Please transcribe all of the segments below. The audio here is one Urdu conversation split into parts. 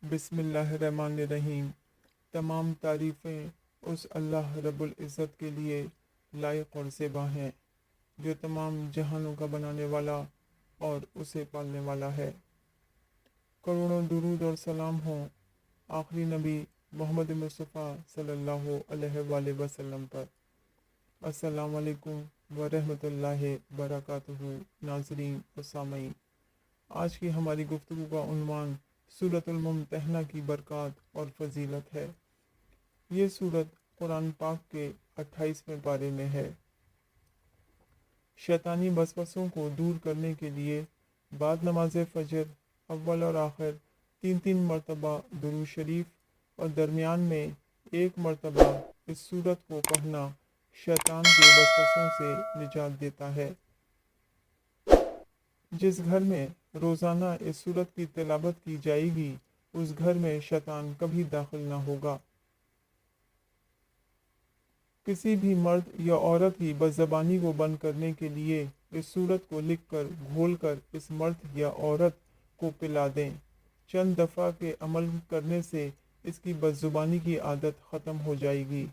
بسم اللہ الرحمن الرحیم۔ تمام تعریفیں اس اللہ رب العزت کے لیے لائق اور زیبا ہیں جو تمام جہانوں کا بنانے والا اور اسے پالنے والا ہے۔ کروڑوں درود اور سلام ہوں آخری نبی محمد مصطفیٰ صلی اللہ علیہ وآلہ وسلم پر۔ السلام علیکم ورحمۃ اللہ وبرکاتہ۔ ناظرین و سامعین، آج کی ہماری گفتگو کا عنوان سورۃ الممتحنہ کی برکات اور فضیلت ہے۔ یہ سورت قرآن پاک کے 28ویں پارے میں ہے۔ شیطانی وسوسوں کو دور کرنے کے لیے بعد نماز فجر اول اور آخر 3 مرتبہ درود شریف اور درمیان میں 1 مرتبہ اس سورت کو پڑھنا شیطان کے وسوسوں سے نجات دیتا ہے۔ جس گھر میں روزانہ اس سورت کی تلاوت کی جائے گی اس گھر میں شیطان کبھی داخل نہ ہوگا۔ کسی بھی مرد یا عورت کی بدزبانی کو بند کرنے کے لیے اس سورت کو لکھ کر گھول کر اس مرد یا عورت کو پلا دیں۔ چند دفعہ کے عمل کرنے سے اس کی بدزبانی کی عادت ختم ہو جائے گی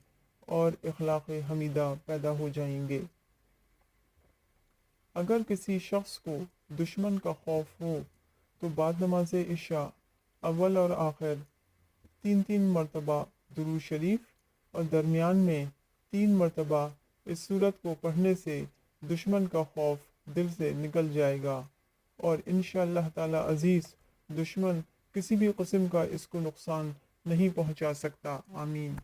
اور اخلاق حمیدہ پیدا ہو جائیں گے۔ اگر کسی شخص کو دشمن کا خوف ہو تو بعد نماز عشاء اول اور آخر 3 مرتبہ درود شریف اور درمیان میں 3 مرتبہ اس سورت کو پڑھنے سے دشمن کا خوف دل سے نکل جائے گا اور انشاءاللہ تعالی عزیز دشمن کسی بھی قسم کا اس کو نقصان نہیں پہنچا سکتا۔ آمین۔